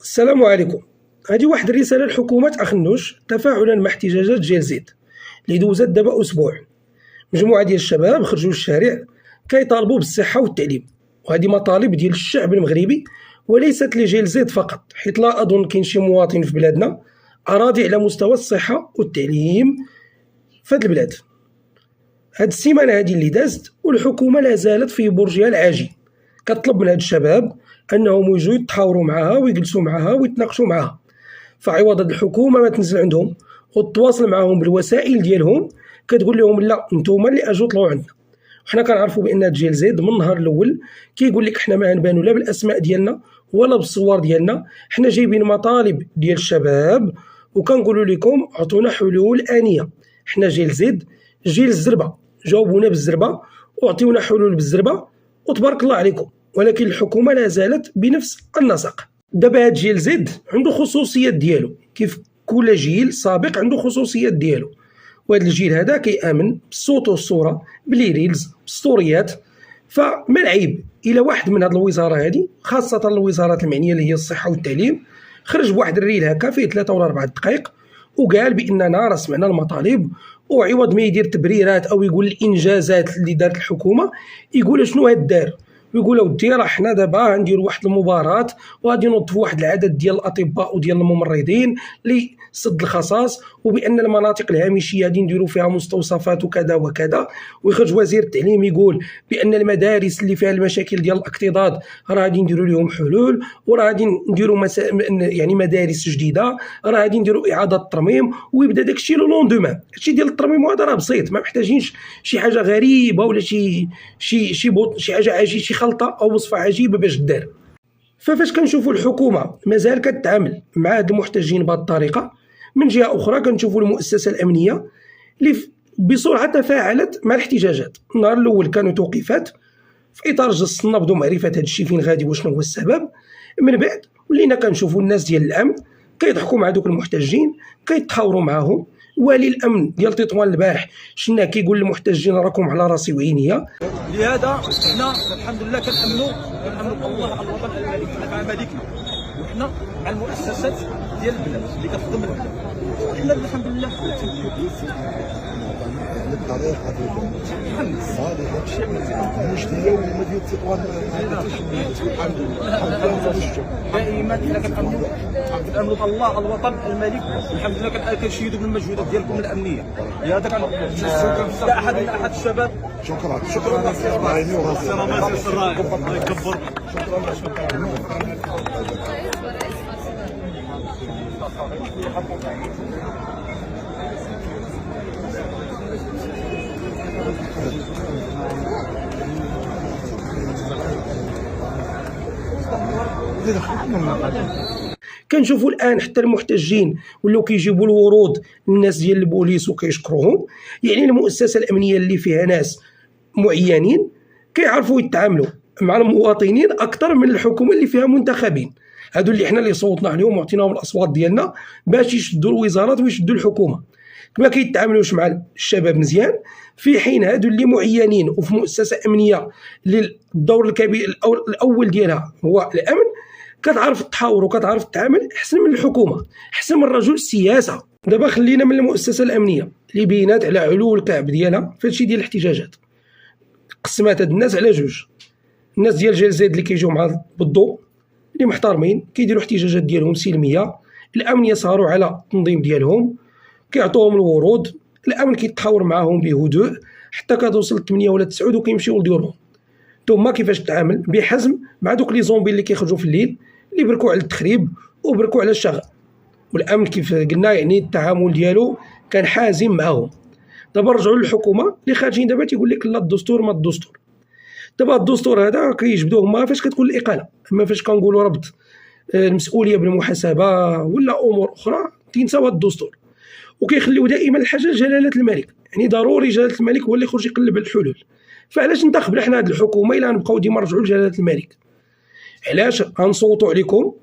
السلام عليكم. هذه واحد الرسالة لحكومة أخنوش تفاعلا مع احتجاجات جيل زيد اللي دوزات دابا أسبوع. مجموعة ديال الشباب خرجوا للشارع كيطالبوا بالصحة والتعليم، وهذه مطالب ديال الشعب المغربي وليست لجيل زيد فقط، حيت لا أظن كاين شي مواطن في بلادنا أراضي على مستوى الصحة والتعليم في هذه البلاد. هاد السيمانة هذه اللي دازت والحكومة لا زالت في برجها العاجي كتطلب من هاد الشباب انهم يجوا يتحاوروا معها ويجلسوا معها ويتناقشوا معها. فعوض هاد الحكومه ما تنزل عندهم وتتواصل معهم بالوسائل ديالهم كتقول لهم لا نتوما اللي اجوا طلعوا عندنا. وحنا كنعرفوا بان جيل زيد من النهار الاول كيقول لك حنا ما نبانوا لا بالاسماء ديالنا ولا بالصور ديالنا، حنا جايبين مطالب ديال الشباب وكنقولوا لكم عطونا حلول انيه. حنا جيل زيد جيل الزربه، جاوبونا بالزربه وعطيونا حلول بالزربه وتبارك الله عليكم، ولكن الحكومه لا زالت بنفس النسق. دابا هاد جيل زد عنده خصوصيات ديالو كيف كل جيل سابق عنده خصوصيات ديالو، وهذا الجيل هذا كيامن بالصوت والصوره بلي ريلز بستوريات. فما العيب الى واحد من هاد الوزاره هذه، خاصه الوزارات المعنيه اللي هي الصحه والتعليم، خرج بواحد الريل هكا فيه 3 ولا 4 دقائق وقال باننا راه سمعنا المطالب، وعوض ما يدير تبريرات او يقول الانجازات اللي دارت الحكومه يقول شنو هاد دار، ويقول اودي راه حنا دابا غنديروا واحد المباراه وغادي نوظفوا واحد العدد ديال الاطباء وديال الممرضين لسد الخصاص، وبان المناطق الهامشيه غادي نديروا فيها مستوصفات وكذا وكذا. ويخرج وزير التعليم يقول بان المدارس اللي فيها المشاكل ديال الاكتظاظ راه غادي نديروا لهم حلول، وراه غادي نديروا يعني مدارس جديده، راه غادي نديروا اعاده ترميم. ويبدا داكشي لو لوندومان. هادشي ديال الترميم هذا راه بسيط، ما محتاجينش شي حاجه غريبه ولا شي حاجه عجيبه، شي خلطه او وصفه عجيبه باش دار. فاش كنشوفوا الحكومه مازال كتعامل مع هاد المحتجين بهذه الطريقه، من جهه اخرى كنشوفوا المؤسسه الامنيه اللي بسرعه تفاعلت مع الاحتجاجات. النهار الاول كانوا توقيفات في اطار جس النبض ومعرفه هذا الشيء فين غادي وشنو هو السبب. من بعد ولينا كنشوفوا الناس ديال الامن كيضحكوا مع دوك المحتجين، كيتحاوروا معاهم. والي الامن ديال تطوان البارح شنا كيقول للمحتجين راكم على راسي وعينيا. لهذا حنا الحمد لله كنامنوا بالله على الوطن الملك، حنا مع ملكنا وحنا مع المؤسسات ديال البلاد اللي كتخدم البلاد. حنا الحمد لله بالطريقه هذه مش ديال مدينه تطوان. الحمد لله دائما حنا كنامنوا بالله على الوطن الملك. الحمد لله كنشيدوا بالمجهودات ديالكم الامنيه. لهذا شكرا احد الشباب. شكرا الله يكبر. كنشوفوا الان حتى المحتجين ولاو كيجيبوا الورود للناس ديال البوليس وكيشكروهم. يعني المؤسسه الامنيه اللي فيها ناس معينين كيعرفوا يتعاملوا مع المواطنين اكثر من الحكومه اللي فيها منتخبين، هادو اللي حنا اللي صوتنا عليهم وعطيناهم الاصوات ديالنا باش يشدوا الوزارات ويشدوا الحكومه. ما كيتعاملوش مع الشباب مزيان، في حين هادو اللي معينين وفي مؤسسه امنيه للدور الكبير الاول ديالها هو الامن، كتعرف تحاور وكتعرف تتعامل احسن من الحكومه، احسن من رجل السياسه. دابا خلينا من المؤسسه الامنيه اللي بينات على علو الكعب ديالها في هادشي ديال الاحتجاجات. قسمات هاد الناس على جوج، الناس ديال جيل زيد اللي كيجيو مع بالضوء اللي محترمين كيديروا احتجاجات ديالهم سلميه، الامن يسهروا على التنظيم ديالهم كيعطوهم الورود، الامن كيتحاور معاهم بهدوء حتى كتوصل 8 ولا 9 وكيمشيو لديورهم. ثم كيفاش تتعامل بحزم مع دوك لي زومبي اللي كيخرجوا في الليل اللي بركوا على التخريب وبركوا على الشغل. والامن كيف قلنا يعني التعامل ديالو كان حازم معاهم. دابا رجعوا للحكومه اللي خارجين دابا تيقول لك لا الدستور ما الدستور. دابا الدستور هذا كيجبدوه ما فاش كتكون الاقاله، اما فاش كنقولوا ربط المسؤوليه بالمحاسبه ولا امور اخرى تينساو هذا الدستور، وكيخليو دائما الحاجه لجلاله الملك. يعني ضروري جلاله الملك هو اللي يخرج يقلب الحلول. فعلاش ننتخب حنا هذه الحكومه الا نبقاو ديما نرجعوا لجلاله الملك؟ علاش غنصوتوا عليكم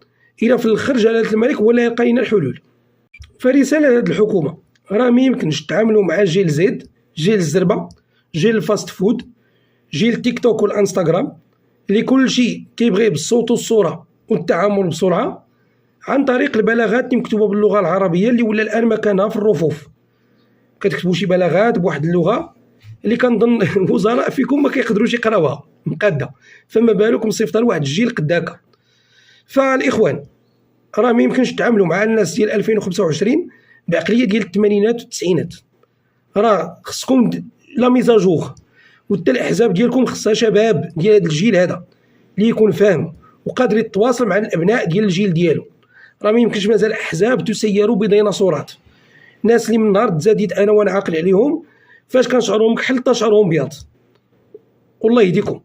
الا في الاخر جلاله الملك هو اللي يلقى لنا الحلول؟ فرساله هذه الحكومه راه ما يمكنش تعاملوا مع جيل زيد، جيل الزربه، جيل الفاست فود، جيل التيك توك والانستغرام اللي كل شيء كيبغي بالصوت والصوره والتعامل بسرعه. عن طريق البلاغات اللي مكتوبه باللغه العربيه اللي ولا الان مكانها في الرفوف. كتكتبوا شي بلاغات بواحد اللغه اللي كنظن الوزراء فيكم ما كيقدروش يقراوها مقاده، فما بالك مصيفطها لواحد الجيل قد هكا. فالاخوان راه ما يمكنش تعاملوا مع الناس ديال 2025 بعقليه ديال الثمانينات والتسعينات. راه خصكم لا ميزاجور، وحتى الاحزاب ديالكم خصها شباب ديال هذا الجيل هذا اللي يكون فاهم وقادر يتواصل مع الابناء ديال الجيل ديالو. راه ما يمكنش مازال احزاب تسير بديناصورات، ناس اللي من نهار تزاديت انا وانا عاقل عليهم فاش كنشعرهم كحل تشعرهم بياض. والله يهديكم.